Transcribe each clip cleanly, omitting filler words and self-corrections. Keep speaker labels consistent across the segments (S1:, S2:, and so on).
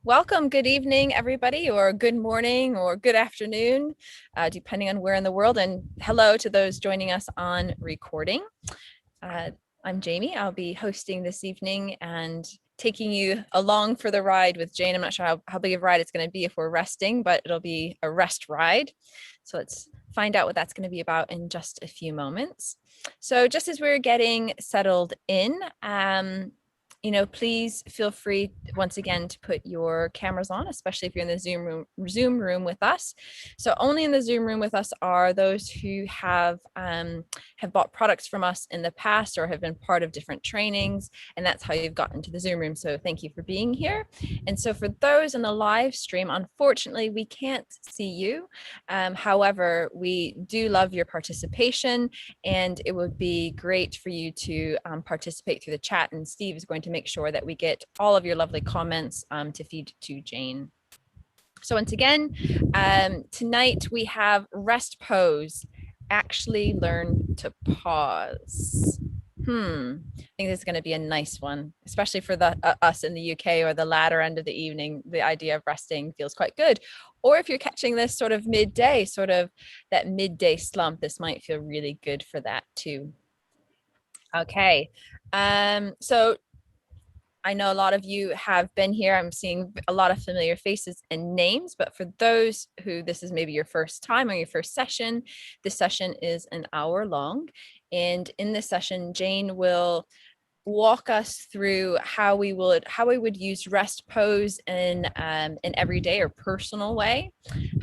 S1: Welcome, good evening, everybody, or good morning or good afternoon, depending on where in the world. And hello to those joining us on recording. I'm Jamie. I'll be hosting this evening and taking you along for the ride with Jane. I'm not sure how big of a ride it's going to be if we're resting, but it'll be a rest ride. So let's find out what that's going to be about in just a few moments. So just as we're getting settled in, please feel free once again to put your cameras on, especially if you're in the Zoom room with us. So only in the Zoom room with us are those who have bought products from us in the past or have been part of different trainings, and that's how you've gotten to the Zoom room. So thank you for being here. And so for those in the live stream, unfortunately, we can't see you. However, we do love your participation, and it would be great for you to participate through the chat. And Steve is going to make sure that we get all of your lovely comments to feed to Jane. So once again, tonight we have rest pose. Actually learn to pause. I think this is going to be a nice one, especially for us in the UK or the latter end of the evening. The idea of resting feels quite good. Or if you're catching this sort of midday, sort of that midday slump, this might feel really good for that too. Okay, so I know a lot of you have been here. I'm seeing a lot of familiar faces and names, but for those who this is maybe your first time or your first session, this session is an hour long. And in this session, Jane will walk us through how we would use rest pose in an everyday or personal way,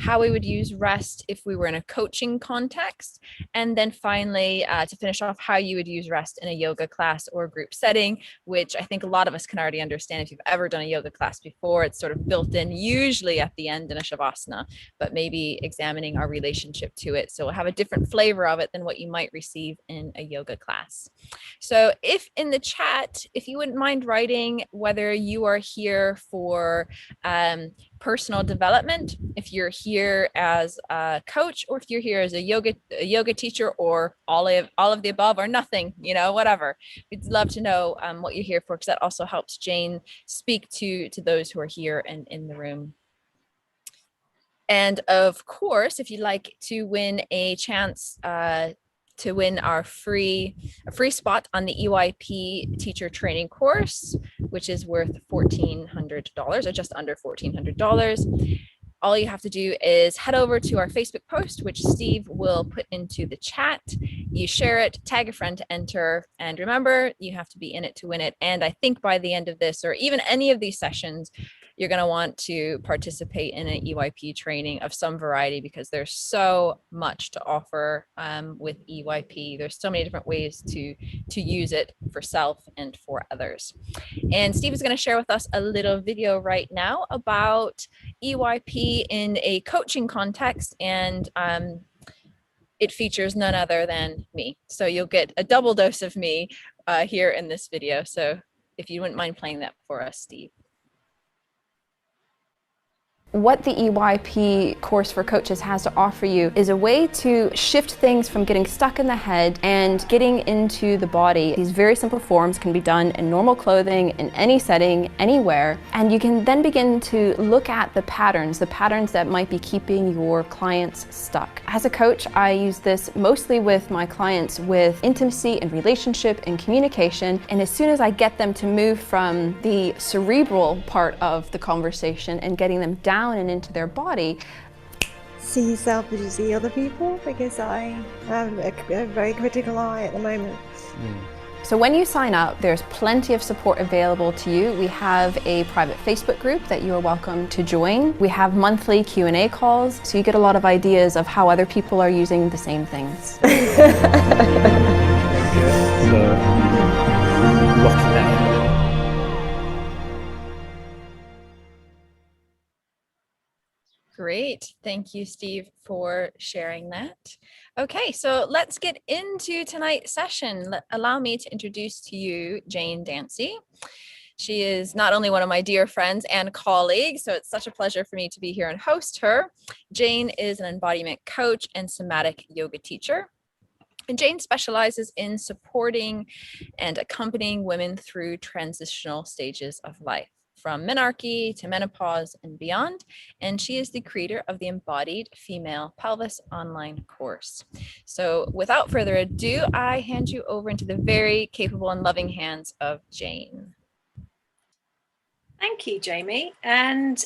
S1: how we would use rest if we were in a coaching context, and then finally to finish off how you would use rest in a yoga class or group setting, which I think a lot of us can already understand. If you've ever done a yoga class before, it's sort of built in usually at the end in a shavasana, but maybe examining our relationship to it, so we'll have a different flavor of it than what you might receive in a yoga class. So if in the chat, if you wouldn't mind writing whether you are here for personal development, if you're here as a coach, or if you're here as a yoga teacher, or all of the above, or nothing, whatever. We'd love to know what you're here for, because that also helps Jane speak to those who are here and in the room. And of course, if you'd like to win a chance to win a free spot on the EYP teacher training course, which is worth $1,400 or just under $1,400. All you have to do is head over to our Facebook post, which Steve will put into the chat. You share it, tag a friend to enter, and remember, you have to be in it to win it. And I think by the end of this, or even any of these sessions, you're going to want to participate in an EYP training of some variety, because there's so much to offer with EYP. There's so many different ways to use it for self and for others. And Steve is going to share with us a little video right now about EYP in a coaching context, and it features none other than me. So you'll get a double dose of me here in this video. So if you wouldn't mind playing that for us, Steve.
S2: What the EYP course for coaches has to offer you is a way to shift things from getting stuck in the head and getting into the body. These very simple forms can be done in normal clothing, in any setting, anywhere, and you can then begin to look at the patterns that might be keeping your clients stuck. As a coach, I use this mostly with my clients with intimacy and relationship and communication, and as soon as I get them to move from the cerebral part of the conversation and getting them down and into their body.
S3: See yourself as you see other people, because I have a very critical eye at the moment.
S2: So when you sign up, there's plenty of support available to you. We have a private Facebook group that you are welcome to join. We have monthly Q&A calls, so you get a lot of ideas of how other people are using the same things.
S1: Great. Thank you, Steve, for sharing that. Okay, so let's get into tonight's session. Allow me to introduce to you Jane Dancy. She is not only one of my dear friends and colleagues, so it's such a pleasure for me to be here and host her. Jane is an embodiment coach and somatic yoga teacher. And Jane specializes in supporting and accompanying women through transitional stages of life. from menarche to menopause and beyond. And she is the creator of the Embodied Female Pelvis online course. So without further ado, I hand you over into the very capable and loving hands of Jane.
S4: Thank you, Jamie. And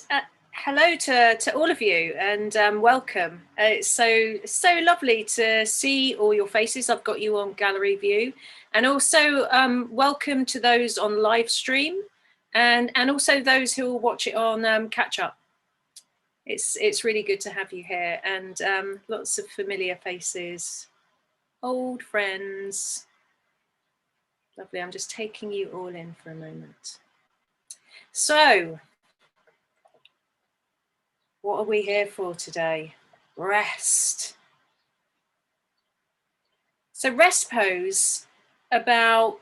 S4: hello to all of you, and welcome. It's so lovely to see all your faces. I've got you on gallery view, and also welcome to those on live stream, and also those who will watch it on catch up. It's really good to have you here, and lots of familiar faces, old friends. Lovely. I'm just taking you all in for a moment. So, what are we here for today? Rest. So rest pose about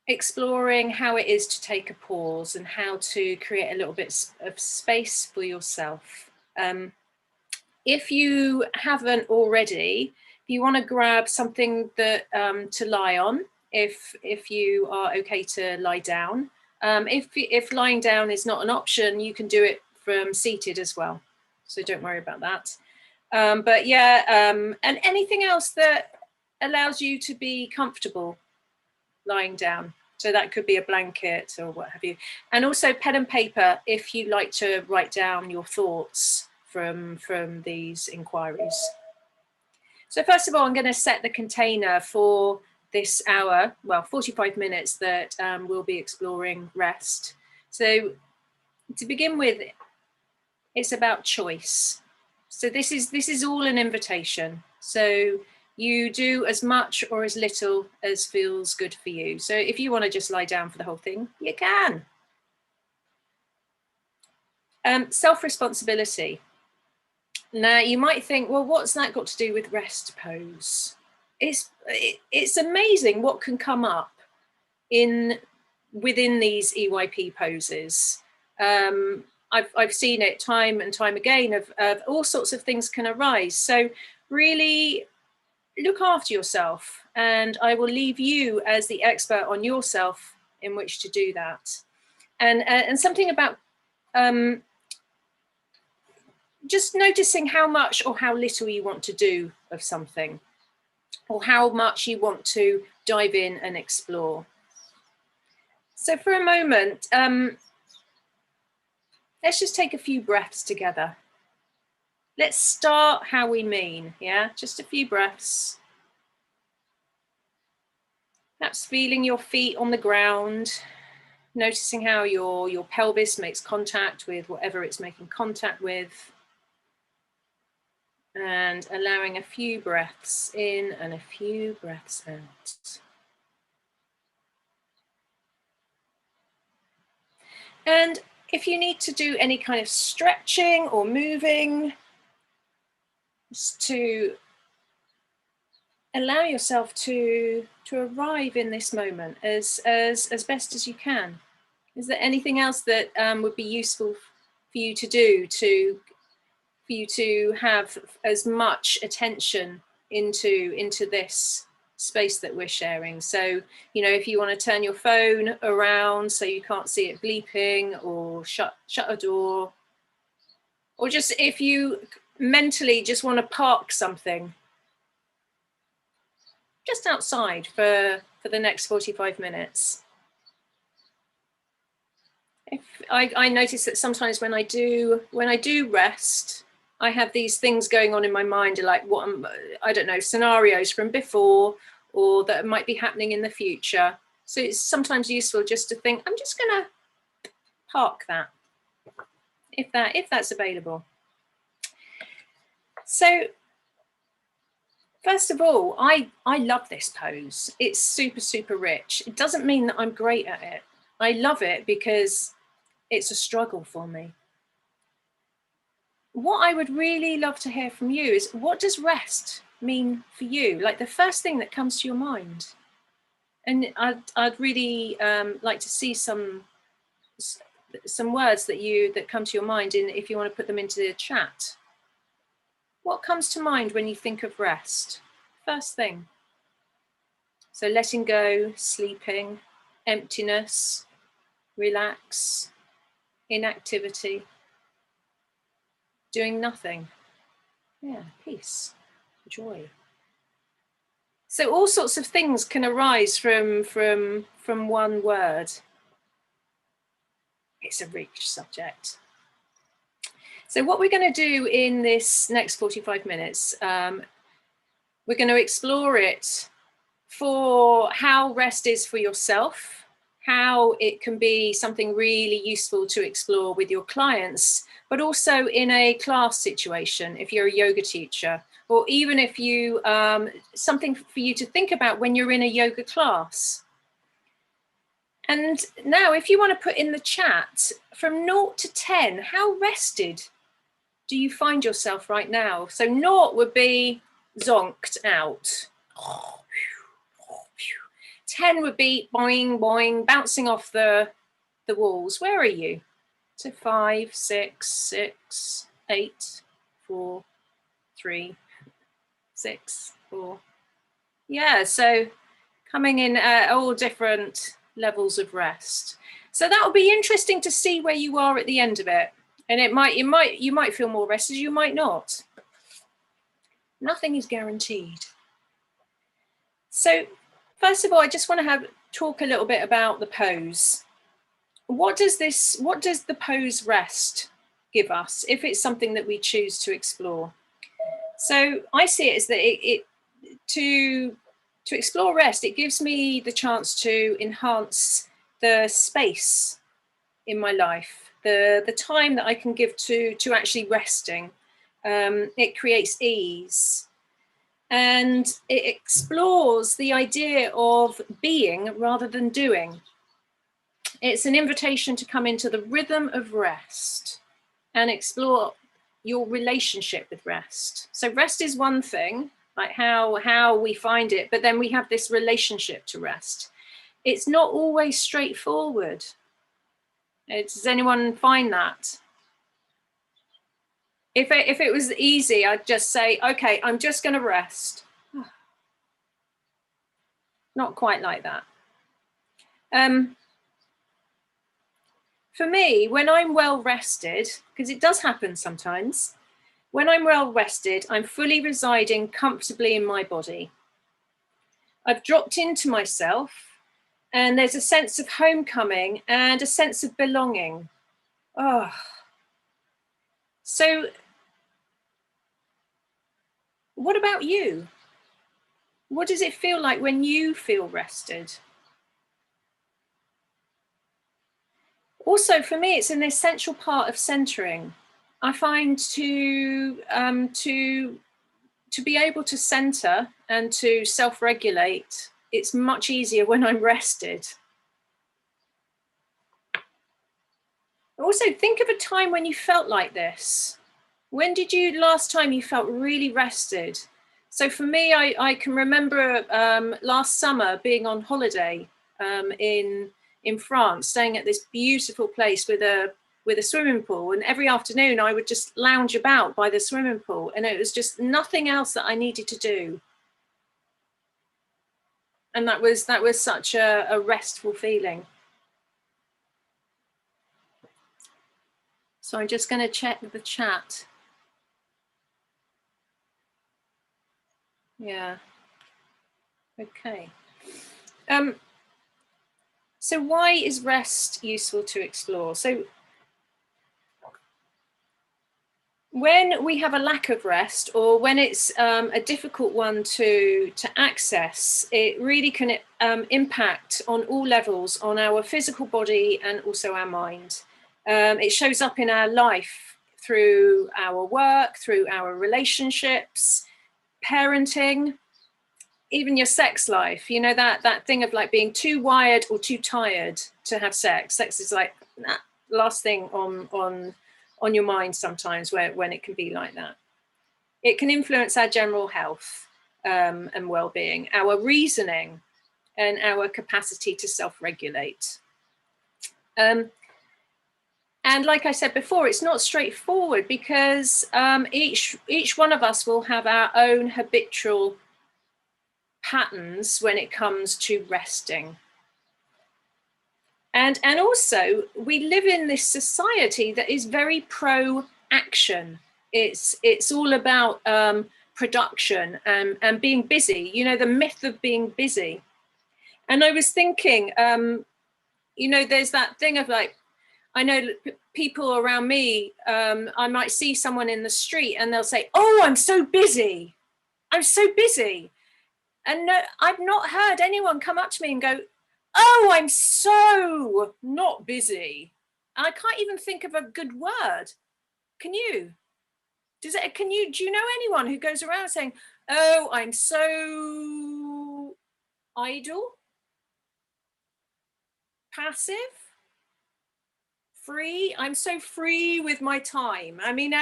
S4: exploring how it is to take a pause and how to create a little bit of space for yourself. If you haven't already, if you want to grab something that to lie on, if you are okay to lie down. If lying down is not an option, you can do it from seated as well, so don't worry about that. But yeah, and anything else that allows you to be comfortable lying down, so that could be a blanket or what have you, and also pen and paper if you like to write down your thoughts from these inquiries. So first of all, I'm going to set the container for this hour, well, 45 minutes that we'll be exploring rest. So to begin with, it's about choice. So this is all an invitation. So you do as much or as little as feels good for you. So if you want to just lie down for the whole thing, you can. Self-responsibility. Now you might think, well, what's that got to do with rest pose? It's amazing what can come up within these EYP poses. I've seen it time and time again of all sorts of things can arise. So really look after yourself, and I will leave you as the expert on yourself in which to do that. And something about just noticing how much or how little you want to do of something, or how much you want to dive in and explore. So for a moment, let's just take a few breaths together. Let's start how we mean, yeah? Just a few breaths. Perhaps feeling your feet on the ground, noticing how your pelvis makes contact with whatever it's making contact with. And allowing a few breaths in and a few breaths out. And if you need to do any kind of stretching or moving, just to allow yourself to arrive in this moment as best as you can. Is there anything else that would be useful for you to do for you to have as much attention into this space that we're sharing? So, you know, if you want to turn your phone around so you can't see it bleeping, or shut a door, or just if you mentally just want to park something just outside for the next 45 minutes. If I notice that sometimes when I do rest, I have these things going on in my mind, like I don't know, scenarios from before or that might be happening in the future. So it's sometimes useful just to think, I'm just going to park that, if that's available. So first of all, I love this pose. It's super, super rich. It doesn't mean that I'm great at it. I love it because it's a struggle for me. What I would really love to hear from you is, what does rest mean for you? Like the first thing that comes to your mind. And I'd really like to see some words that come to your mind, and if you want to put them into the chat. What comes to mind when you think of rest? First thing. So letting go, sleeping, emptiness, relax, inactivity, doing nothing. Yeah, peace, joy. So all sorts of things can arise from one word. It's a rich subject. So what we're going to do in this next 45 minutes, we're going to explore it for how rest is for yourself, how it can be something really useful to explore with your clients, but also in a class situation, if you're a yoga teacher, or even if you, something for you to think about when you're in a yoga class. And now, if you want to put in the chat, from 0 to 10, how rested do you find yourself right now? So 0 would be zonked out. 10 would be boing, boing, bouncing off the walls. Where are you? So 5, 6, 6, 8, 4, 3, 6, 4. Yeah, so coming in at all different levels of rest. So that will be interesting to see where you are at the end of it. And you might feel more rested, you might not. Nothing is guaranteed. So first of all, I just want to talk a little bit about the pose. What does the pose rest give us if it's something that we choose to explore? So I see it as that to explore rest, it gives me the chance to enhance the space in my life, the time that I can give to actually resting. It creates ease. And it explores the idea of being rather than doing. It's an invitation to come into the rhythm of rest and explore your relationship with rest. So rest is one thing, like how we find it, but then we have this relationship to rest. It's not always straightforward. Does anyone find that? If it was easy, I'd just say, okay, I'm just going to rest. Not quite like that. For me, when I'm well rested, because it does happen sometimes, when I'm well rested, I'm fully residing comfortably in my body. I've dropped into myself, and there's a sense of homecoming and a sense of belonging. Oh. So what about you? What does it feel like when you feel rested? Also, for me, it's an essential part of centering. I find to be able to center and to self-regulate, it's much easier when I'm rested. Also, think of a time when you felt like this. When did you last time you felt really rested? So for me, I can remember last summer being on holiday in France, staying at this beautiful place with a swimming pool, and every afternoon I would just lounge about by the swimming pool, and it was just nothing else that I needed to do. And that was such a restful feeling. So I'm just going to check the chat. Yeah. Okay. So why is rest useful to explore? So when we have a lack of rest, or when it's a difficult one to access, it really can impact on all levels on our physical body and also our mind. It shows up in our life through our work, through our relationships, parenting, even your sex life. You know, that thing of like being too wired or too tired to have sex. Sex is like last thing on your mind sometimes when it can be like that. It can influence our general health and well-being, our reasoning, and our capacity to self-regulate. And like I said before, it's not straightforward because each one of us will have our own habitual patterns when it comes to resting. And also we live in this society that is very pro action. It's all about production and being busy, you know, the myth of being busy. And I was thinking, you know, there's that thing of like, I know people around me, I might see someone in the street and they'll say, oh, I'm so busy. I'm so busy. And no, I've not heard anyone come up to me and go, oh, I'm so not busy. I can't even think of a good word. Can you? Do you know anyone who goes around saying, oh, I'm so idle, passive, free? I'm so free with my time. I mean,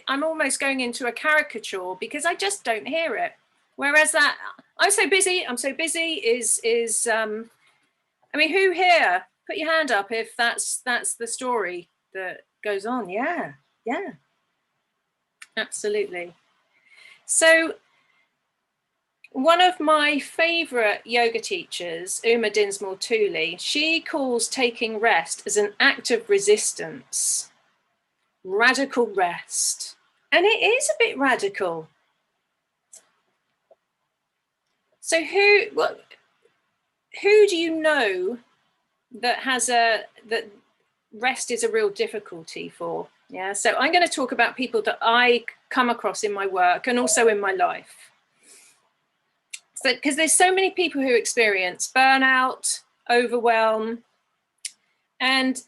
S4: I'm almost going into a caricature because I just don't hear it. Whereas that I'm so busy is I mean, who here? Put your hand up if that's the story that goes on. Yeah, absolutely. So one of my favorite yoga teachers, Uma Dinsmore Tooley, she calls taking rest as an act of resistance, radical rest. And it is a bit radical. So who do you know that that rest is a real difficulty for? Yeah, so I'm going to talk about people that I come across in my work and also in my life. So, because there's so many people who experience burnout, overwhelm, and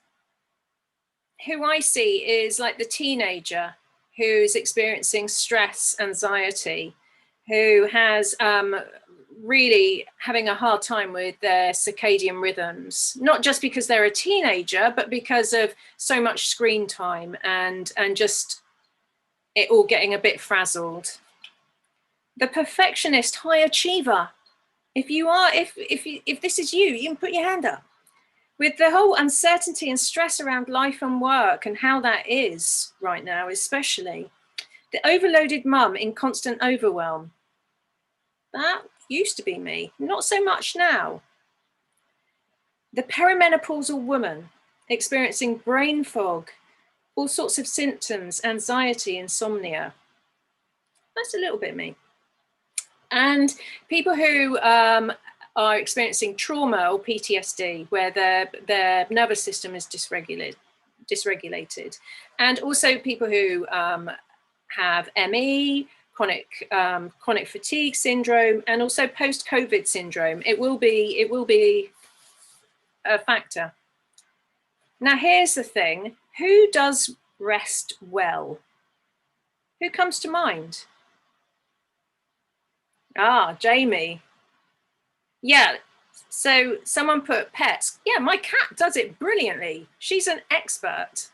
S4: who I see is like the teenager who's experiencing stress, anxiety, who has really having a hard time with their circadian rhythms, not just because they're a teenager, but because of so much screen time and just it all getting a bit frazzled. The perfectionist high achiever. If this is you, you can put your hand up. With the whole uncertainty and stress around life and work and how that is right now, especially the overloaded mum in constant overwhelm. That used to be me, not so much now. The perimenopausal woman experiencing brain fog, all sorts of symptoms, anxiety, insomnia. That's a little bit me. And people who are experiencing trauma or PTSD, where their nervous system is dysregulated. And also people who have ME, chronic fatigue syndrome, and also post-COVID syndrome. It will be a factor. Now, here's the thing. Who does rest well? Who comes to mind? Ah, Jamie. Yeah, so someone put pets. Yeah, my cat does it brilliantly. She's an expert.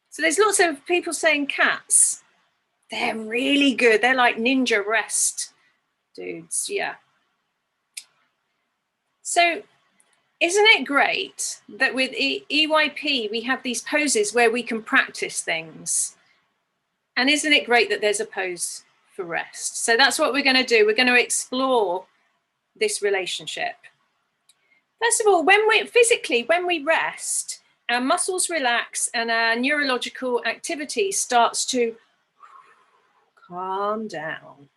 S4: So there's lots of people saying cats. They're really good. They're like ninja rest dudes. Yeah. So isn't it great that with EYP, we have these poses where we can practice things? And isn't it great that there's a pose for rest? So that's what we're going to do. We're going to explore this relationship. First of all, when we rest, our muscles relax and our neurological activity starts to calm down.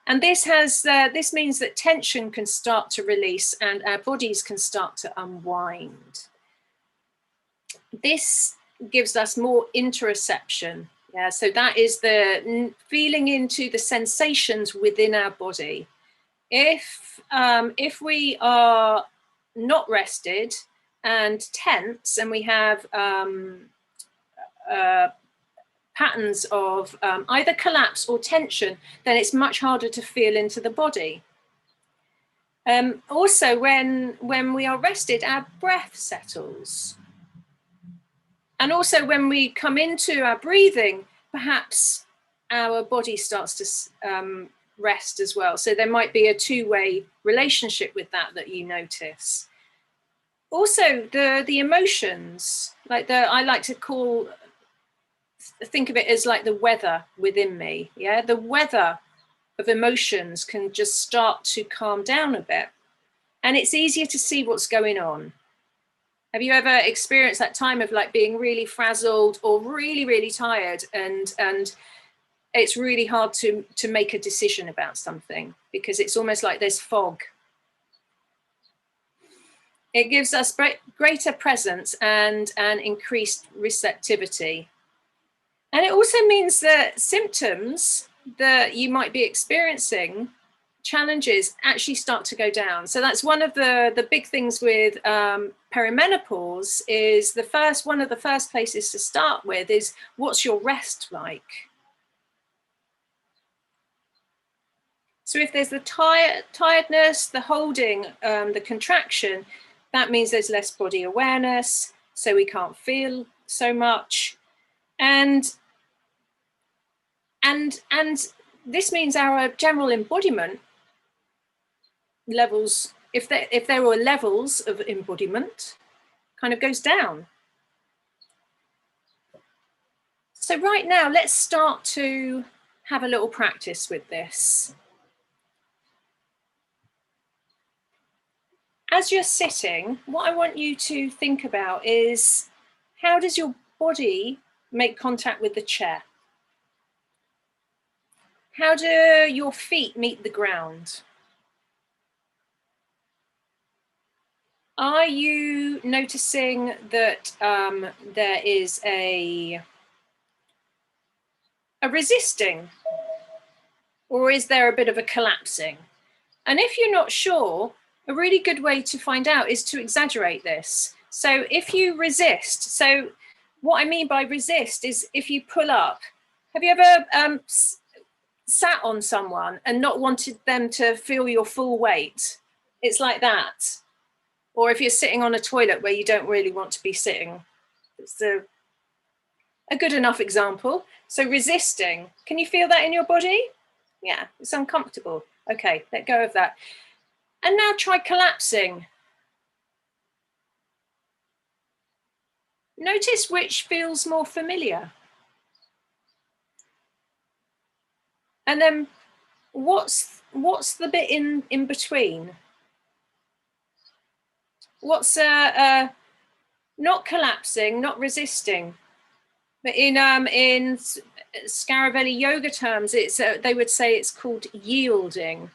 S4: And this means that tension can start to release and our bodies can start to unwind. This gives us more interoception. Yeah, so that is the feeling into the sensations within our body. If we are not rested and tense, and we have patterns of either collapse or tension, then it's much harder to feel into the body. Also, when we are rested, our breath settles. And also when we come into our breathing, perhaps our body starts to rest as well. So there might be a two-way relationship with that you notice. Also, the emotions, I like to think of it as like the weather within me. Yeah, the weather of emotions can just start to calm down a bit. and it's easier to see what's going on. Have you ever experienced that time of like being really frazzled or really, really tired, and it's really hard to make a decision about something because it's almost like there's fog? It gives us greater presence and increased receptivity. And it also means that symptoms that you might be experiencing, challenges, actually start to go down. So that's one of the big things with perimenopause, is one of the first places to start with is, what's your rest like? So if there's the tiredness, the holding, the contraction, that means there's less body awareness, so we can't feel so much. And this means our general embodiment levels, if there were levels of embodiment, kind of goes down. So right now, let's start to have a little practice with this. As you're sitting, what I want you to think about is, how does your body make contact with the chair? How do your feet meet the ground? Are you noticing that there is a resisting, or is there a bit of a collapsing? And if you're not sure, a really good way to find out is to exaggerate this. So if you resist, so what I mean by resist is if you pull up. Have you ever sat on someone and not wanted them to feel your full weight? It's like that. Or if you're sitting on a toilet where you don't really want to be sitting. It's a good enough example. So resisting, can you feel that in your body? Yeah, it's uncomfortable. Okay, let go of that. And now try collapsing. Notice which feels more familiar. And then what's the bit in between? What's not collapsing, not resisting, but in Scaravelli yoga terms, it's they would say it's called yielding,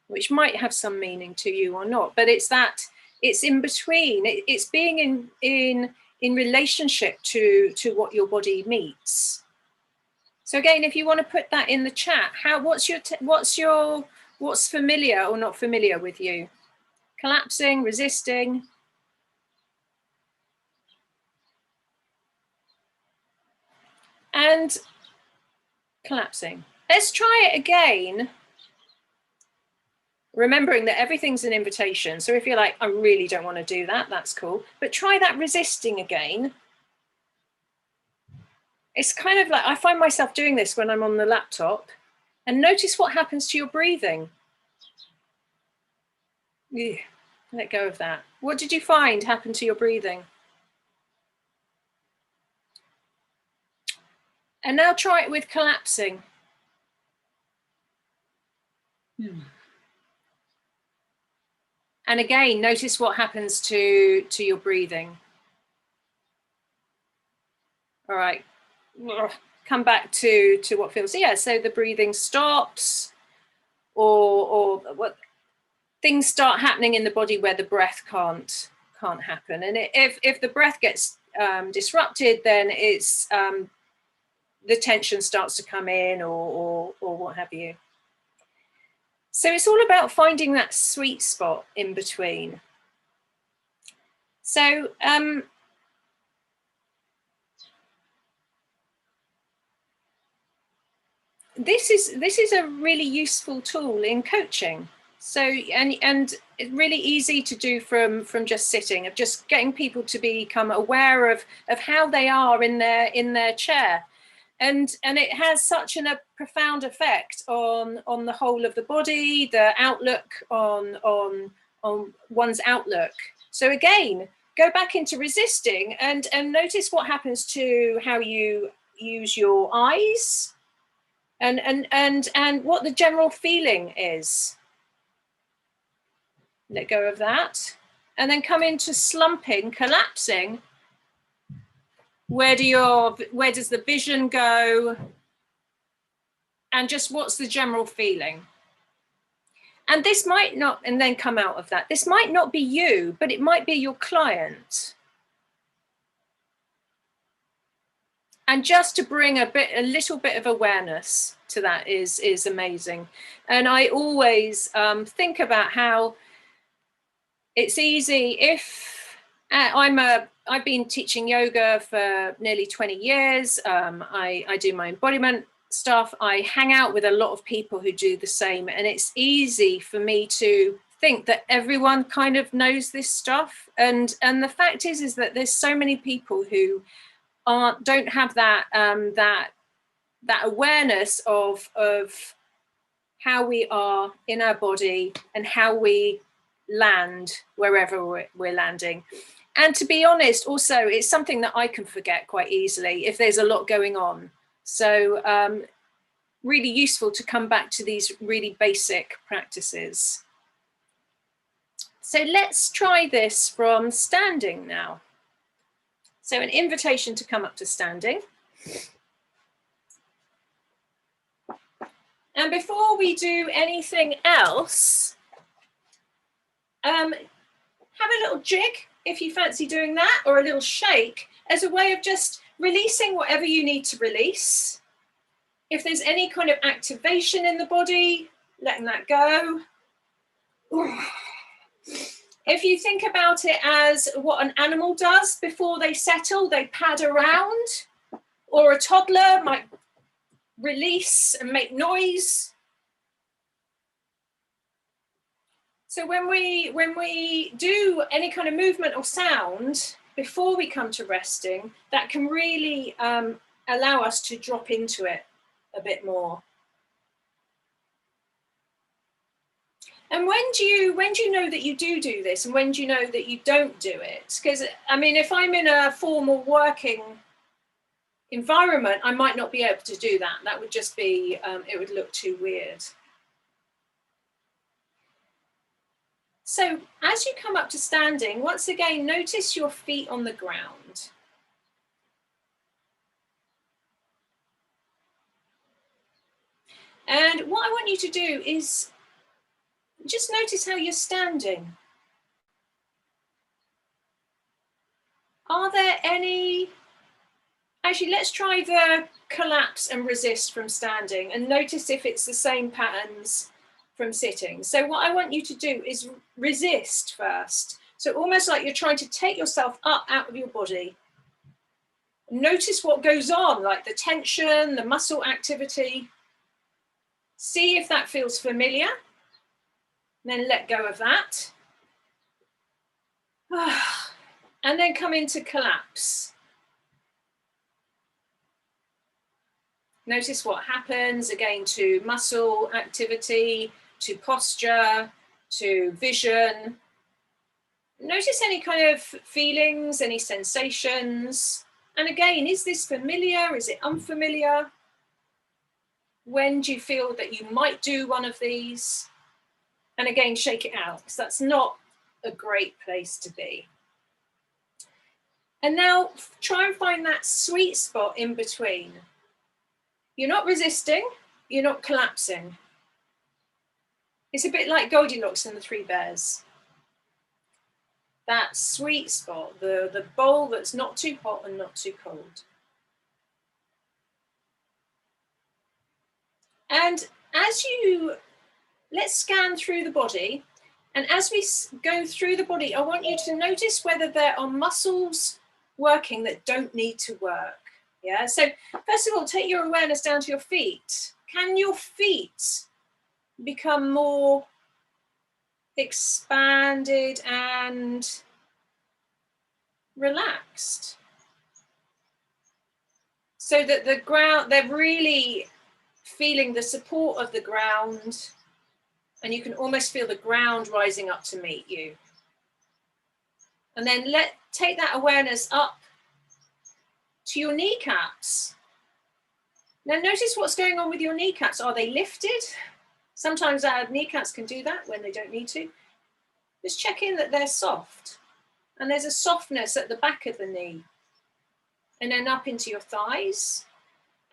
S4: which might have some meaning to you or not, but it's in between. It's being in relationship to what your body meets. So again, if you want to put that in the chat, what's familiar or not familiar with you? Collapsing, resisting. And collapsing. Let's try it again. Remembering that everything's an invitation. So if you're like, I really don't want to do that, that's cool. But try that resisting again. It's kind of like, I find myself doing this when I'm on the laptop, and notice what happens to your breathing. Yeah, let go of that. What did you find happened to your breathing? And now try it with collapsing. And again, notice what happens to your breathing. All right, come back to what feels. Yeah, so the breathing stops, or what things start happening in the body where the breath can't happen. And if the breath gets disrupted, then it's the tension starts to come in, or what have you. So it's all about finding that sweet spot in between. So this is a really useful tool in coaching. So and it's really easy to do from just sitting, of just getting people to become aware of how they are in their chair. And it has such a profound effect on the whole of the body, the outlook on one's outlook. So again, go back into resisting and notice what happens to how you use your eyes, and what the general feeling is. Let go of that. And then come into slumping, collapsing. Where does the vision go? And just what's the general feeling? And this might not, and then come out of that. This might not be you, but it might be your client. And just to bring a little bit of awareness to that is amazing. And I always think about how it's easy if I've been teaching yoga for nearly 20 years. I do my embodiment stuff. I hang out with a lot of people who do the same, and it's easy for me to think that everyone kind of knows this stuff. And the fact is that there's so many people who don't have that that awareness of how we are in our body and how we land wherever we're landing. And to be honest, also, it's something that I can forget quite easily if there's a lot going on. So really useful to come back to these really basic practices. So let's try this from standing now. So an invitation to come up to standing. And before we do anything else, have a little jig if you fancy doing that, or a little shake as a way of just releasing whatever you need to release. If there's any kind of activation in the body, letting that go. If you think about it as what an animal does before they settle, they pad around, or a toddler might release and make noise. So when we do any kind of movement or sound before we come to resting, that can really allow us to drop into it a bit more. And when do you know that you do this, and when do you know that you don't do it? Because I mean, if I'm in a formal working environment, I might not be able to do that. That would just be, it would look too weird. So as you come up to standing, once again, notice your feet on the ground. And what I want you to do is just notice how you're standing. Are there any, actually let's try the collapse and resist from standing and notice if it's the same patterns from sitting. So what I want you to do is resist first. So almost like you're trying to take yourself up out of your body. Notice what goes on, like the tension, the muscle activity. See if that feels familiar. Then let go of that. And then come into collapse. Notice what happens again to muscle activity, to posture, to vision. Notice any kind of feelings, any sensations. And again, is this familiar? Is it unfamiliar? When do you feel that you might do one of these? And again, shake it out, because that's not a great place to be. And now try and find that sweet spot in between. You're not resisting, you're not collapsing. It's a bit like Goldilocks and the Three Bears. That sweet spot, the bowl that's not too hot and not too cold. And let's scan through the body. And as we go through the body, I want you to notice whether there are muscles working that don't need to work. Yeah, so first of all, take your awareness down to your feet. Can your feet become more expanded and relaxed? So that the ground, they're really feeling the support of the ground, and you can almost feel the ground rising up to meet you. And then take that awareness up to your kneecaps. Now notice what's going on with your kneecaps. Are they lifted? Sometimes our kneecaps can do that when they don't need to. Just check in that they're soft. And there's a softness at the back of the knee. And then up into your thighs.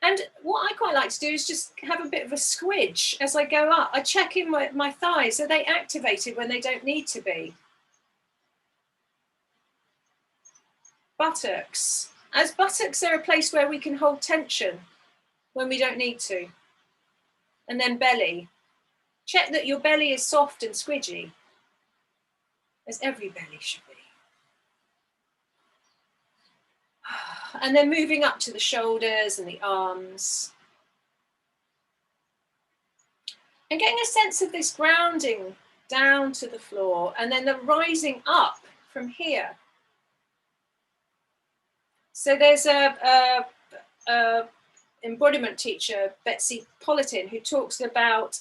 S4: And what I quite like to do is just have a bit of a squidge as I go up. I check in with my thighs. Are they activated when they don't need to be? Buttocks. As buttocks, they're a place where we can hold tension when we don't need to. And then belly. Check that your belly is soft and squidgy, as every belly should be. And then moving up to the shoulders and the arms. And getting a sense of this grounding down to the floor, and then the rising up from here. So there's a embodiment teacher, Betsy Politin, who talks about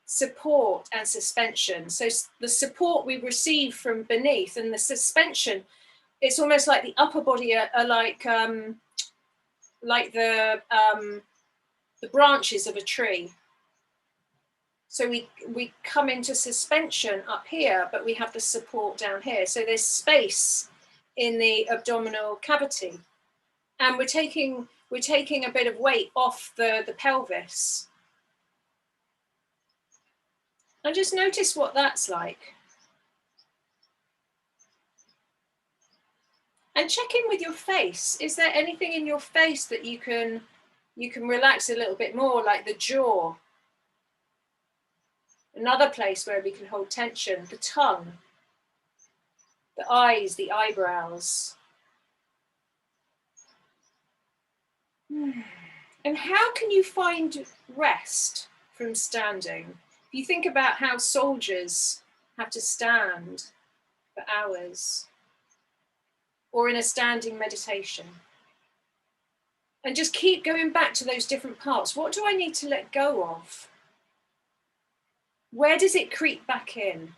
S4: support and suspension. So the support we receive from beneath, and the suspension, it's almost like the upper body are like the branches of a tree. So we come into suspension up here, but we have the support down here. So there's space in the abdominal cavity, and we're taking a bit of weight off the pelvis. And just notice what that's like. And check in with your face. Is there anything in your face that you can relax a little bit more, like the jaw? Another place where we can hold tension, the tongue, the eyes, the eyebrows. And how can you find rest from standing? If you think about how soldiers have to stand for hours, or in a standing meditation, and just keep going back to those different parts. What do I need to let go of? Where does it creep back in?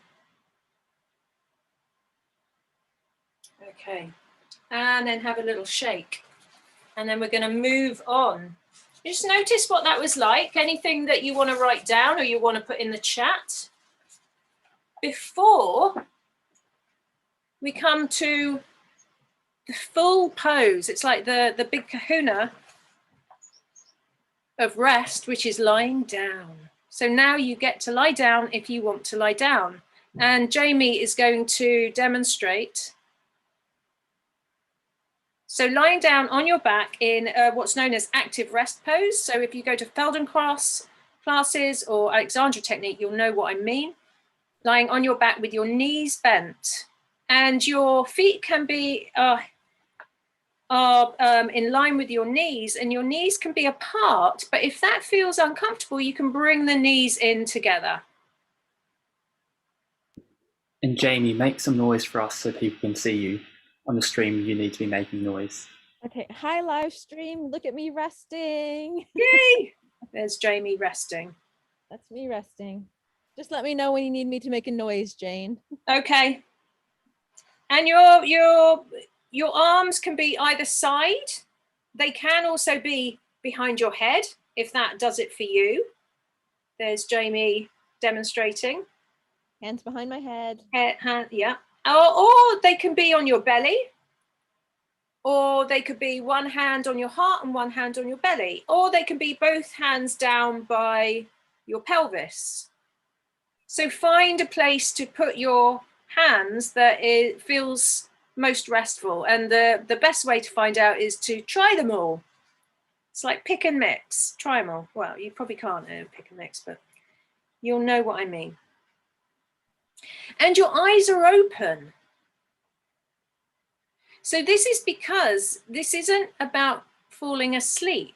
S4: Okay, and then have a little shake. And then we're going to move on. Just notice what that was like. Anything that you want to write down or you want to put in the chat before we come to the full pose. It's like the big kahuna of rest, which is lying down. So now you get to lie down if you want to lie down. And Jamie is going to demonstrate. So lying down on your back in what's known as active rest pose. So if you go to Feldenkrais classes or Alexandra technique, you'll know what I mean. Lying on your back with your knees bent, and your feet can be in line with your knees, and your knees can be apart. But if that feels uncomfortable, you can bring the knees in together.
S5: And Jamie, make some noise for us so people can see you. On the stream, you need to be making noise.
S6: Okay, hi live stream. Look at me resting.
S4: Yay! There's Jamie resting.
S6: That's me resting. Just let me know when you need me to make a noise, Jane.
S4: Okay. And your arms can be either side. They can also be behind your head, if that does it for you. There's Jamie demonstrating.
S6: Hands behind my head.
S4: Hand, yeah. Or they can be on your belly, or they could be one hand on your heart and one hand on your belly, or they can be both hands down by your pelvis. So find a place to put your hands that it feels most restful. And the best way to find out is to try them all. It's like pick and mix, try them all. Well, you probably can't pick and mix, but you'll know what I mean. And your eyes are open. So this is because this isn't about falling asleep.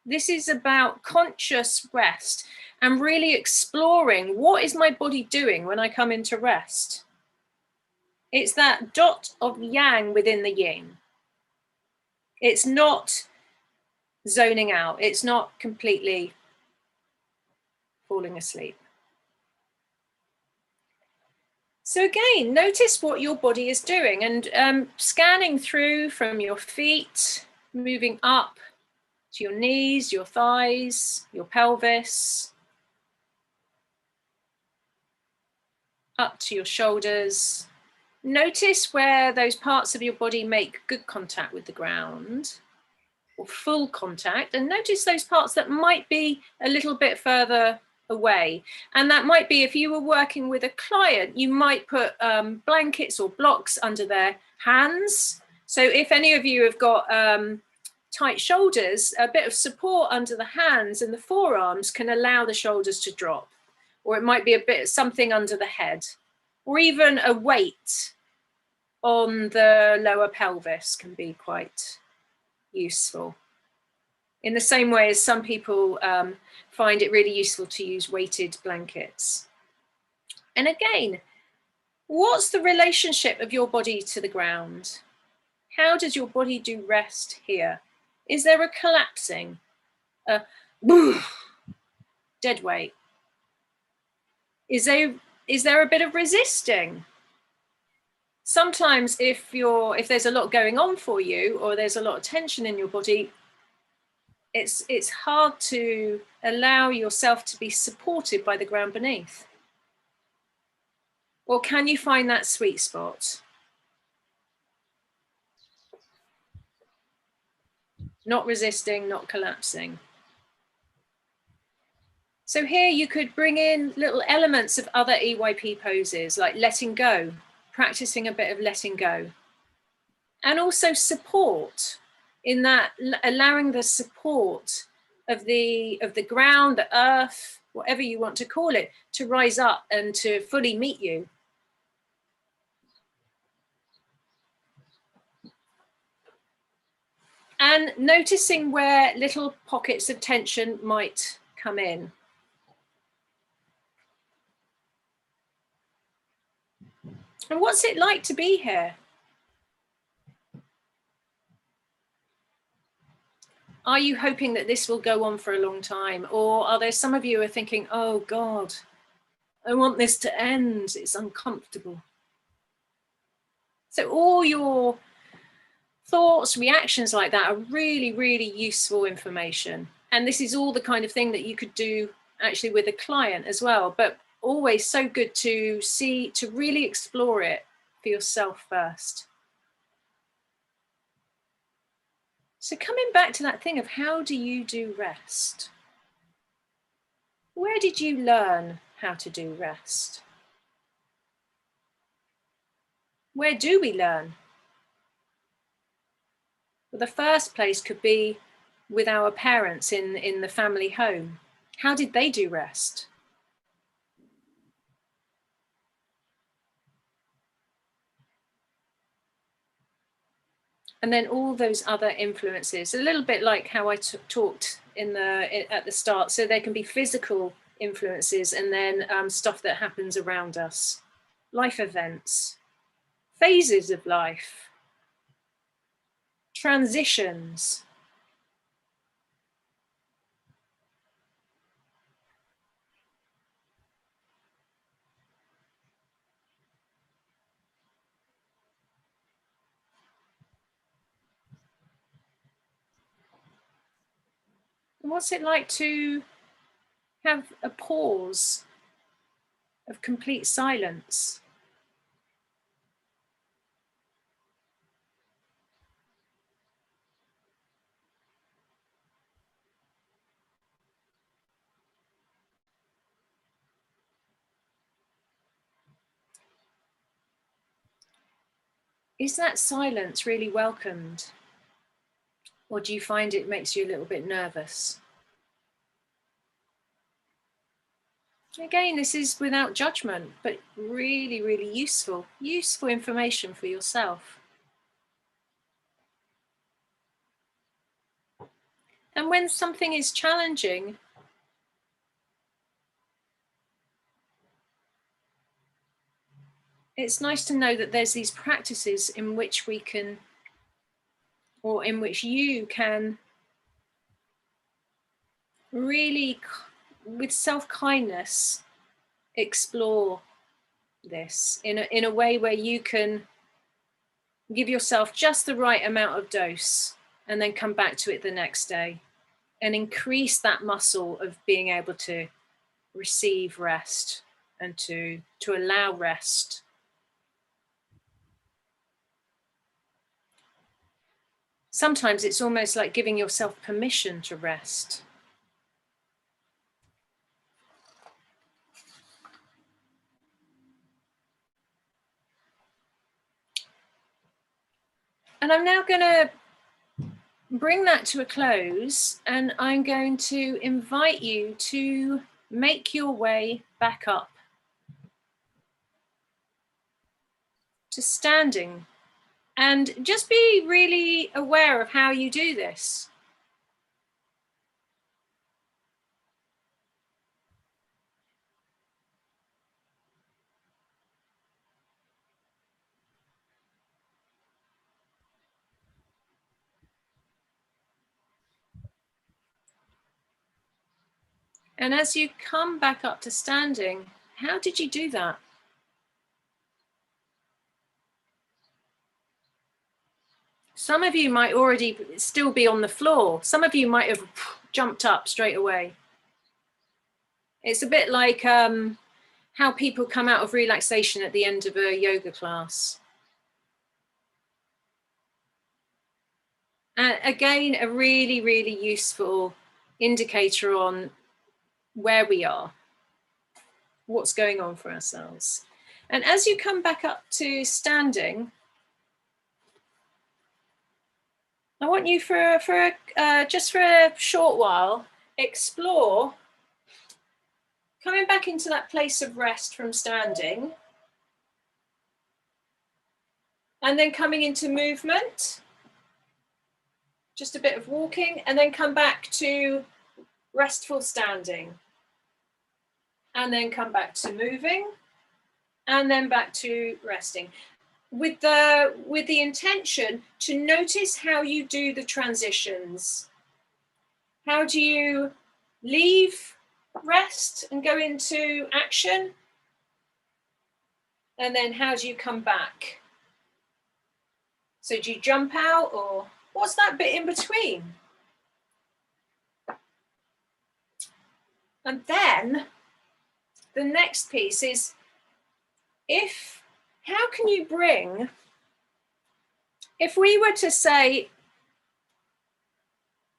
S4: This is about conscious rest and really exploring what is my body doing when I come into rest. It's that dot of yang within the yin. It's not zoning out. It's not completely falling asleep. So again, notice what your body is doing, and scanning through from your feet, moving up to your knees, your thighs, your pelvis, up to your shoulders. Notice where those parts of your body make good contact with the ground, or full contact, and notice those parts that might be a little bit further away. And that might be, if you were working with a client, you might put blankets or blocks under their hands. So if any of you have got tight shoulders, a bit of support under the hands and the forearms can allow the shoulders to drop. Or it might be a bit something under the head, or even a weight on the lower pelvis can be quite useful. In the same way as some people find it really useful to use weighted blankets. And again, what's the relationship of your body to the ground? How does your body do rest here? Is there a collapsing, a dead weight? Is there a bit of resisting? Sometimes if there's a lot going on for you, or there's a lot of tension in your body, it's hard to allow yourself to be supported by the ground beneath. Or can you find that sweet spot? Not resisting, not collapsing. So here you could bring in little elements of other EYP poses, like letting go, practicing a bit of letting go. And also support, in that allowing the support of the ground, the earth, whatever you want to call it, to rise up and to fully meet you. And noticing where little pockets of tension might come in. And what's it like to be here? Are you hoping that this will go on for a long time? Or are there some of you who are thinking, oh God, I want this to end, it's uncomfortable. So all your thoughts, reactions like that are really, really useful information. And this is all the kind of thing that you could do actually with a client as well, but always so good to see, to really explore it for yourself first. So coming back to that thing of how do you do rest? Where did you learn how to do rest? Where do we learn? Well, the first place could be with our parents in the family home. How did they do rest? And then all those other influences, a little bit like how I talked at the start. So there can be physical influences, and then stuff that happens around us, life events, phases of life, transitions. What's it like to have a pause of complete silence? Is that silence really welcomed? Or do you find it makes you a little bit nervous? Again, this is without judgment, but really, really useful information for yourself. And when something is challenging, it's nice to know that there's these practices in which we can, or in which you can really, with self-kindness, explore this in a way where you can give yourself just the right amount of dose and then come back to it the next day and increase that muscle of being able to receive rest and to allow rest. Sometimes it's almost like giving yourself permission to rest. And I'm now going to bring that to a close, and I'm going to invite you to make your way back up to standing, and just be really aware of how you do this. And as you come back up to standing, how did you do that? Some of you might already still be on the floor. Some of you might have jumped up straight away. It's a bit like how people come out of relaxation at the end of a yoga class. And again, a really, really useful indicator on where we are, what's going on for ourselves. And as you come back up to standing, I want you just for a short while, explore coming back into that place of rest from standing, and then coming into movement, just a bit of walking, and then come back to restful standing, and then come back to moving, and then back to resting, with the intention to notice how you do the transitions. How do you leave rest and go into action? And then how do you come back? So do you jump out, or what's that bit in between? And then the next piece is, how can you bring, if we were to say,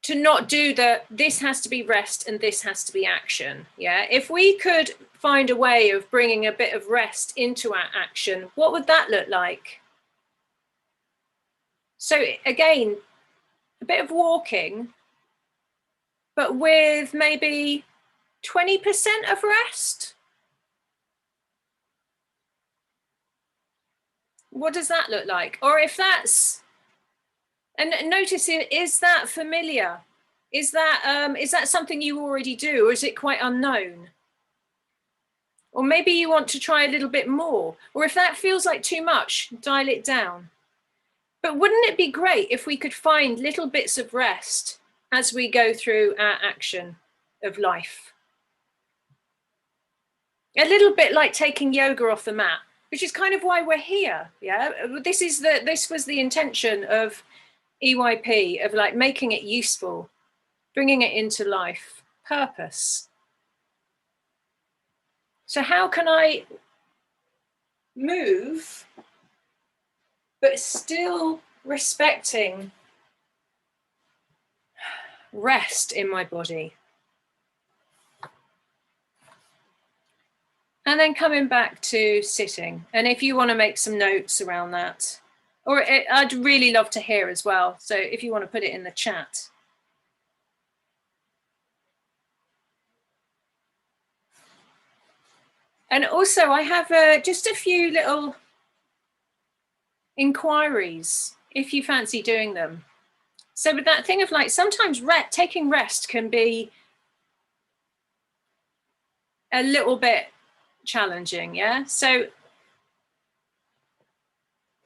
S4: to not do this has to be rest and this has to be action, yeah? If we could find a way of bringing a bit of rest into our action, what would that look like? So again, a bit of walking, but with maybe 20% of rest. What does that look like? Or if that's, and notice, is that familiar? Is that something you already do, or is it quite unknown? Or maybe you want to try a little bit more, or if that feels like too much, dial it down. But wouldn't it be great if we could find little bits of rest as we go through our action of life? A little bit like taking yoga off the mat, which is kind of why we're here. Yeah, this was the intention of EYP, of like making it useful, bringing it into life, purpose. So how can I move, but still respecting rest in my body? And then coming back to sitting. And if you want to make some notes around that, or I'd really love to hear as well. So if you want to put it in the chat. And also I have just a few little inquiries, if you fancy doing them. So with that thing of like, sometimes taking rest can be a little bit challenging, yeah? So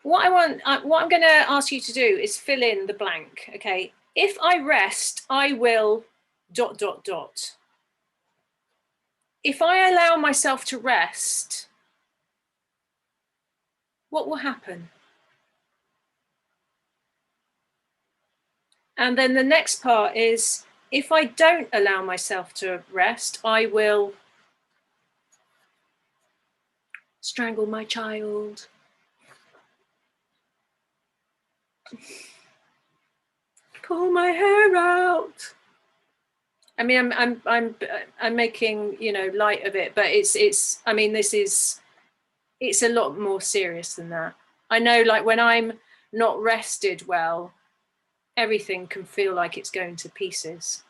S4: what I'm going to ask you to do is fill in the blank, okay? If I rest, I will ... If I allow myself to rest, what will happen? And then the next part is, if I don't allow myself to rest, I will Strangle my child. Pull my hair out. I mean, I'm making, you know, light of it, but it's. I mean, it's a lot more serious than that. I know, like when I'm not rested well, everything can feel like it's going to pieces.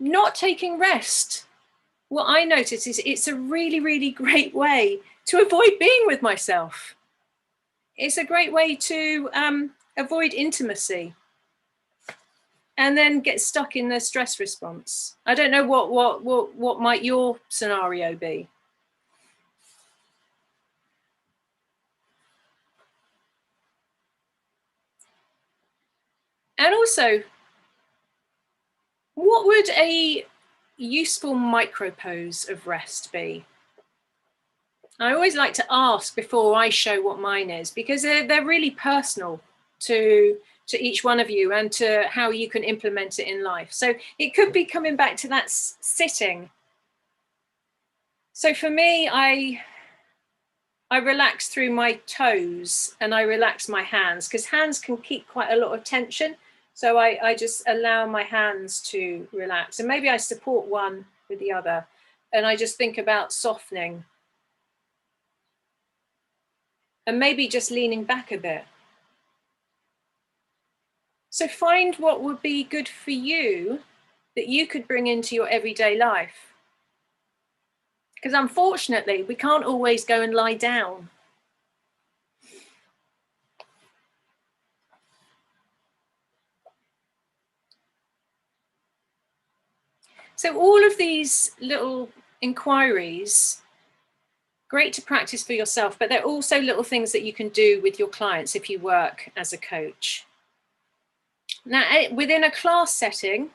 S4: Not taking rest. What I notice is it's a really, really great way to avoid being with myself. It's a great way to avoid intimacy and then get stuck in the stress response. I don't know what might your scenario be. And also, what would a useful micropose of rest be? I always like to ask before I show what mine is, because they're really personal to each one of you and to how you can implement it in life. So it could be coming back to that sitting. So for me, I relax through my toes and I relax my hands, because hands can keep quite a lot of tension. So I just allow my hands to relax, and maybe I support one with the other, and I just think about softening and maybe just leaning back a bit. So find what would be good for you that you could bring into your everyday life. Because unfortunately, we can't always go and lie down. So all of these little inquiries, great to practice for yourself, but they're also little things that you can do with your clients if you work as a coach. Now, within a class setting,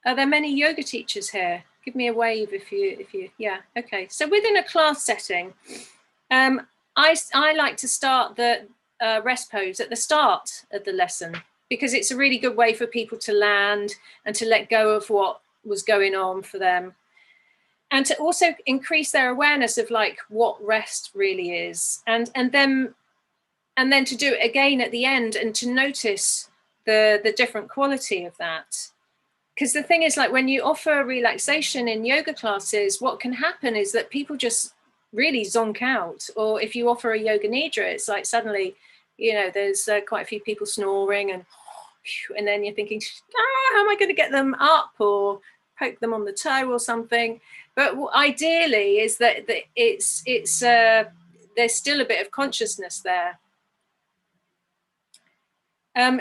S4: are there many yoga teachers here? Give me a wave if you, yeah, okay. So within a class setting, I like to start the rest pose at the start of the lesson, because it's a really good way for people to land and to let go of what was going on for them, and to also increase their awareness of like what rest really is, and then to do it again at the end and to notice the different quality of that. Because the thing is, like when you offer relaxation in yoga classes, what can happen is that people just really zonk out. Or if you offer a yoga nidra, it's like suddenly, you know, there's quite a few people snoring, and then you're thinking, how am I going to get them up or poke them on the toe or something? But ideally is that it's there's still a bit of consciousness there.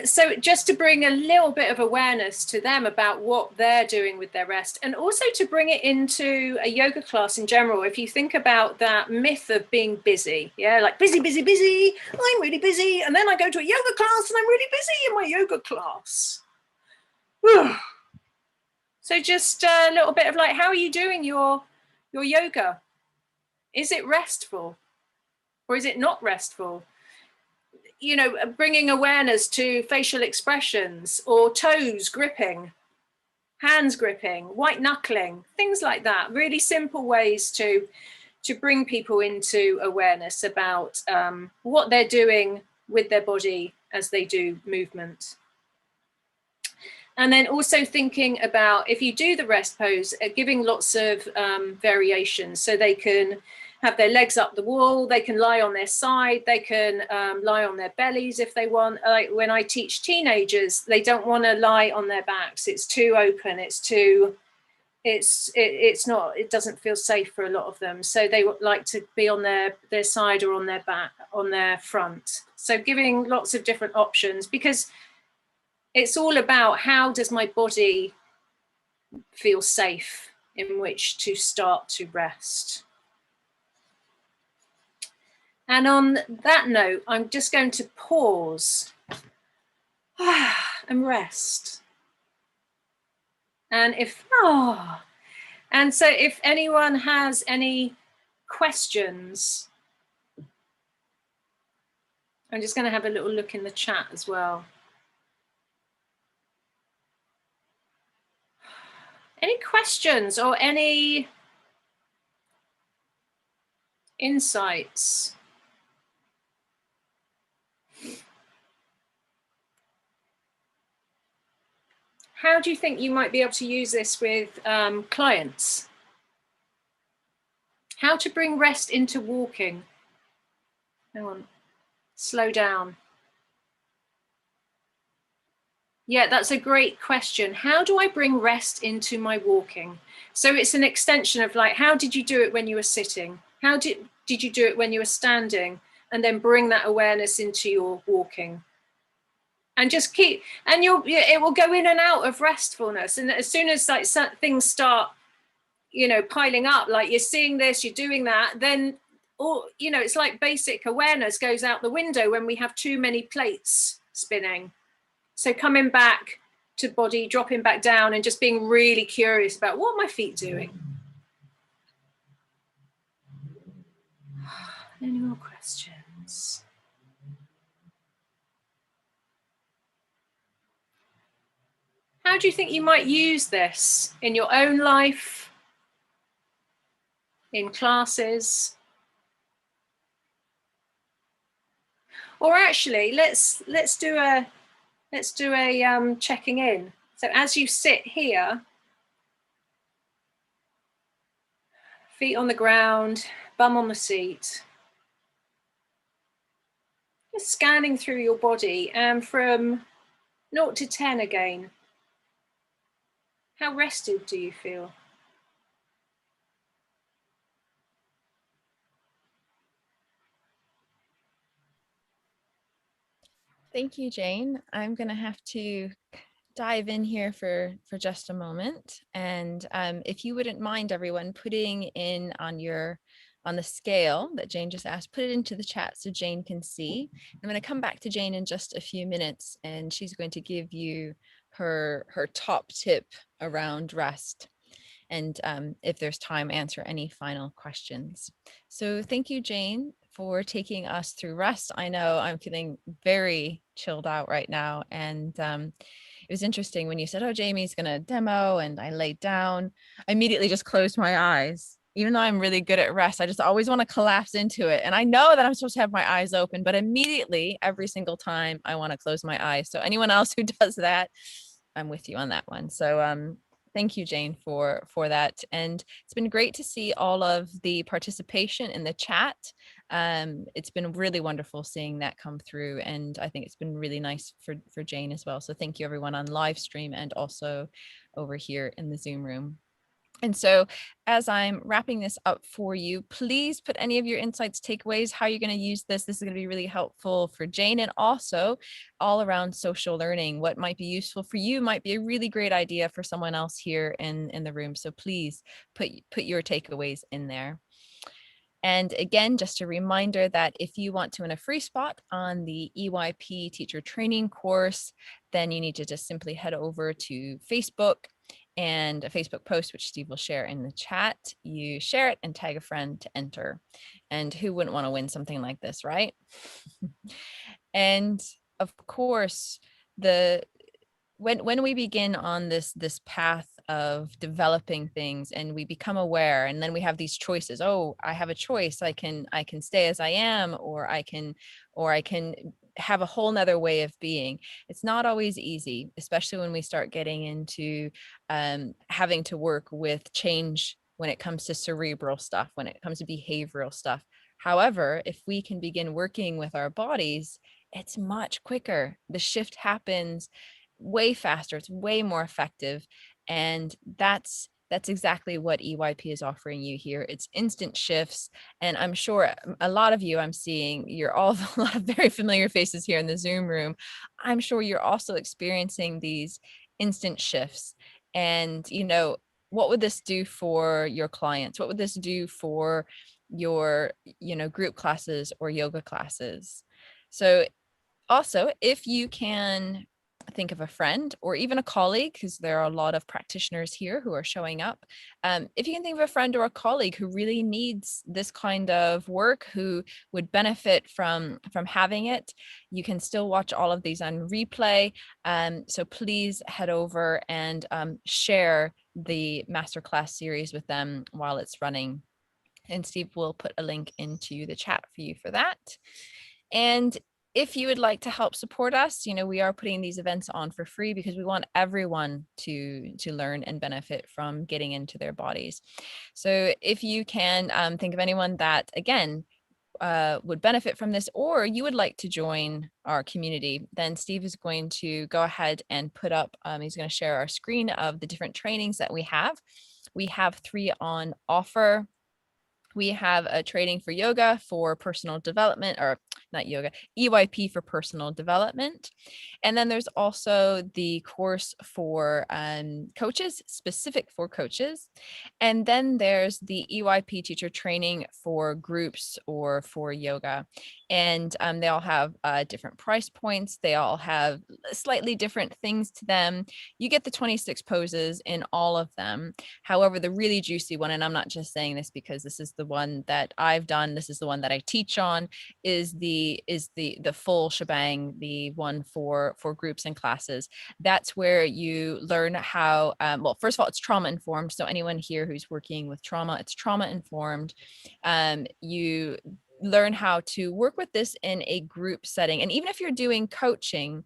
S4: So just to bring a little bit of awareness to them about what they're doing with their rest, and also to bring it into a yoga class in general. If you think about that myth of being busy, yeah, like busy, busy, busy, I'm really busy. And then I go to a yoga class and I'm really busy in my yoga class. So just a little bit of like, how are you doing your yoga? Is it restful or is it not restful? You know, bringing awareness to facial expressions, or toes gripping, hands gripping, white knuckling, things like that. Really simple ways to bring people into awareness about what they're doing with their body as they do movement. And then also thinking about, if you do the rest pose, giving lots of variations, so they can have their legs up the wall, they can lie on their side, they can lie on their bellies if they want. Like when I teach teenagers, they don't want to lie on their backs. It's too open, it doesn't feel safe for a lot of them. So they would like to be on their side or on their back, on their front. So giving lots of different options, because it's all about, how does my body feel safe in which to start to rest? And on that note, I'm just going to pause and rest. And so if anyone has any questions, I'm just going to have a little look in the chat as well. Any questions or any insights. How do you think you might be able to use this with clients? How to bring rest into walking. Hang on, slow down. Yeah, that's a great question. How do I bring rest into my walking? So it's an extension of like, how did you do it when you were sitting? How did you do it when you were standing? And then bring that awareness into your walking. And just keep, and it will go in and out of restfulness. And as soon as like things start, you know, piling up, like you're seeing this, you're doing that, then, or, you know, it's like basic awareness goes out the window when we have too many plates spinning. So coming back to body, dropping back down and just being really curious about what are my feet doing? Any more questions? How do you think you might use this in your own life, in classes? Or actually, let's do a checking in. So as you sit here, feet on the ground, bum on the seat, just scanning through your body, and from 0 to 10 again. How rested do you feel?
S1: Thank you, Jane. I'm going to have to dive in here for just a moment. And if you wouldn't mind, everyone, putting in on the scale that Jane just asked, put it into the chat so Jane can see. I'm going to come back to Jane in just a few minutes, and she's going to give you her top tip around rest. And if there's time, answer any final questions. So thank you, Jane, for taking us through rest. I know I'm feeling very chilled out right now. And it was interesting when you said, oh, Jamie's going to demo, and I laid down. I immediately just closed my eyes. Even though I'm really good at rest, I just always want to collapse into it. And I know that I'm supposed to have my eyes open, but immediately, every single time, I want to close my eyes. So anyone else who does that, I'm with you on that one. So thank you, Jane, for that. And it's been great to see all of the participation in the chat. It's been really wonderful seeing that come through. And I think it's been really nice for Jane as well. So thank you, everyone on live stream and also over here in the Zoom room. And so as I'm wrapping this up for you, please put any of your insights, takeaways, how you're going to use this. This is going to be really helpful for Jane, and also all around social learning. What might be useful for you might be a really great idea for someone else here in the room. So please put your takeaways in there. And again, just a reminder that if you want to win a free spot on the EYP teacher training course, then you need to just simply head over to Facebook and a Facebook post, which Steve will share in the chat. You share it and tag a friend to enter. And who wouldn't want to win something like this, right? And of course, when we begin on this path of developing things and we become aware, and then we have these choices. Oh, I have a choice. I can stay as I am, or I can have a whole nother way of being. It's not always easy, especially when we start getting into having to work with change when it comes to cerebral stuff, when it comes to behavioral stuff. However, if we can begin working with our bodies, it's much quicker. The shift happens way faster. It's way more effective. And that's exactly what EYP is offering you here. It's instant shifts. And I'm sure a lot of you, I'm seeing, you're all a lot of very familiar faces here in the Zoom room. I'm sure you're also experiencing these instant shifts. And, you know, what would this do for your clients? What would this do for your, group classes or yoga classes? So also, if you can think of a friend or even a colleague, because there are a lot of practitioners here who are showing up. If you can think of a friend or a colleague who really needs this kind of work, who would benefit from having it, you can still watch all of these on replay. So please head over and share the masterclass series with them while it's running. And Steve will put a link into the chat for you for that. And if you would like to help support us, we are putting these events on for free because we want everyone to learn and benefit from getting into their bodies. So if you can think of anyone that, again, would benefit from this, or you would like to join our community, then Steve is going to go ahead and put up, he's going to share our screen of the different trainings that we have. We have 3 on offer. We have a training for yoga for personal development, or not yoga, EYP for personal development. And then there's also the course for coaches, specific for coaches. And then there's the EYP teacher training for groups or for yoga. And they all have different price points. They all have slightly different things to them. You get the 26 poses in all of them. However, the really juicy one, and I'm not just saying this because this is the one that I've done, this is the one that I teach on, is the full shebang, the one for groups and classes. That's where you learn how, well, first of all, it's trauma informed. So anyone here who's working with trauma, it's trauma informed. You learn how to work with this in a group setting. And even if you're doing coaching,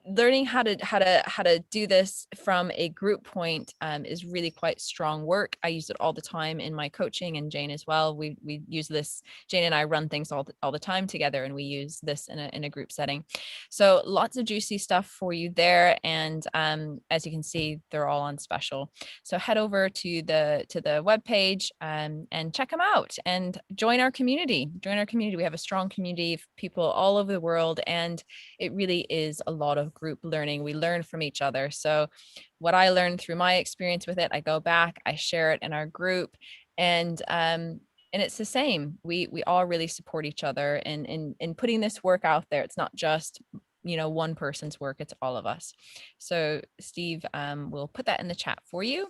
S1: learning how to do this from a group point is really quite strong work. I use it all the time in my coaching, and Jane as well. We use this. Jane and I run things all the time together, and we use this in a group setting. So lots of juicy stuff for you there. And as you can see, they're all on special. So head over to the webpage and check them out and join our community. We have a strong community of people all over the world, and it really is a lot of group learning. We learn from each other. So what I learned through my experience with it, I go back, I share it in our group, and it's the same. We all really support each other in putting this work out there. It's not just one person's work, it's all of us. So Steve will put that in the chat for you.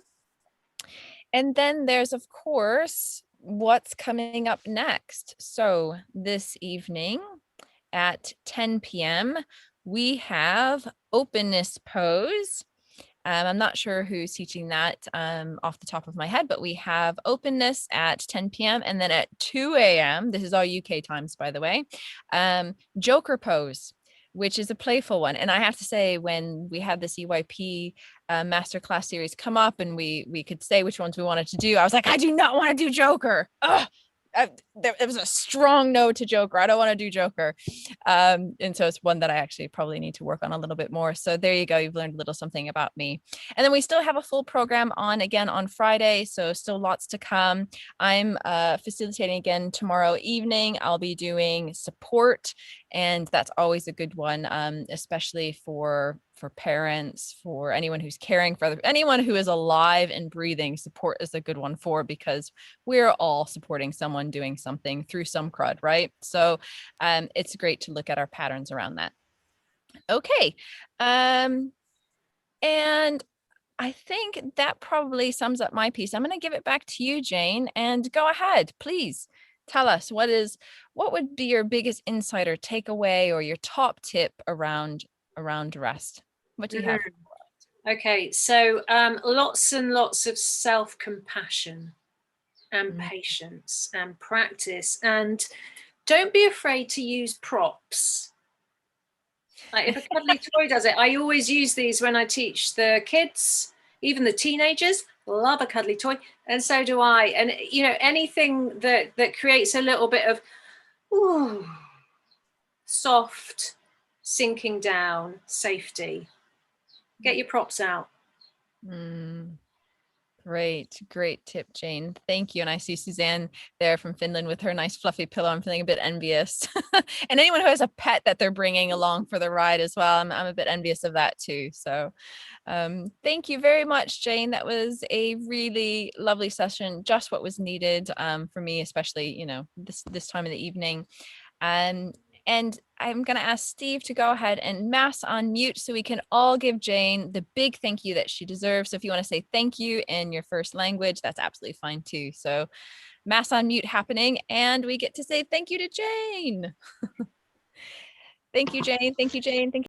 S1: And then there's, of course, what's coming up next. So this evening at 10 p.m. we have openness pose. I'm not sure who's teaching that off the top of my head, but we have openness at 10 p.m. and then at 2 a.m., this is all UK times, by the way, Joker pose, which is a playful one. And I have to say, when we had this EYP masterclass series come up and we could say which ones we wanted to do, I was like, I do not want to do Joker. Ugh. There was a strong no to Joker. I don't want to do Joker. And so it's one that I actually probably need to work on a little bit more. So there you go. You've learned a little something about me. And then we still have a full program on again on Friday. So still lots to come. I'm facilitating again tomorrow evening. I'll be doing support, and that's always a good one, especially for parents, for anyone who's caring for anyone who is alive and breathing. Support is a good one because we're all supporting someone doing something through some crud, right? So it's great to look at our patterns around that. Okay. And I think that probably sums up my piece. I'm going to give it back to you, Jane, and go ahead, please. Tell us what would be your biggest insight or takeaway or your top tip around rest? What do you have?
S4: Okay, so lots and lots of self-compassion and patience and practice, and don't be afraid to use props. Like if a cuddly toy does it, I always use these when I teach the kids, even the teenagers. Love a cuddly toy, and so do I. And anything that creates a little bit of soft sinking down, safety. Get your props out.
S1: Great tip, Jane. Thank you. And I see Suzanne there from Finland with her nice fluffy pillow. I'm feeling a bit envious. And anyone who has a pet that they're bringing along for the ride as well, I'm a bit envious of that too. So thank you very much, Jane. That was a really lovely session, just what was needed for me, especially this time of the evening. And I'm going to ask Steve to go ahead and mass on mute so we can all give Jane the big thank you that she deserves. So if you want to say thank you in your first language, that's absolutely fine too. So mass on mute happening, and we get to say thank you to Jane. Thank you, Jane. Thank you, Jane. Thank you.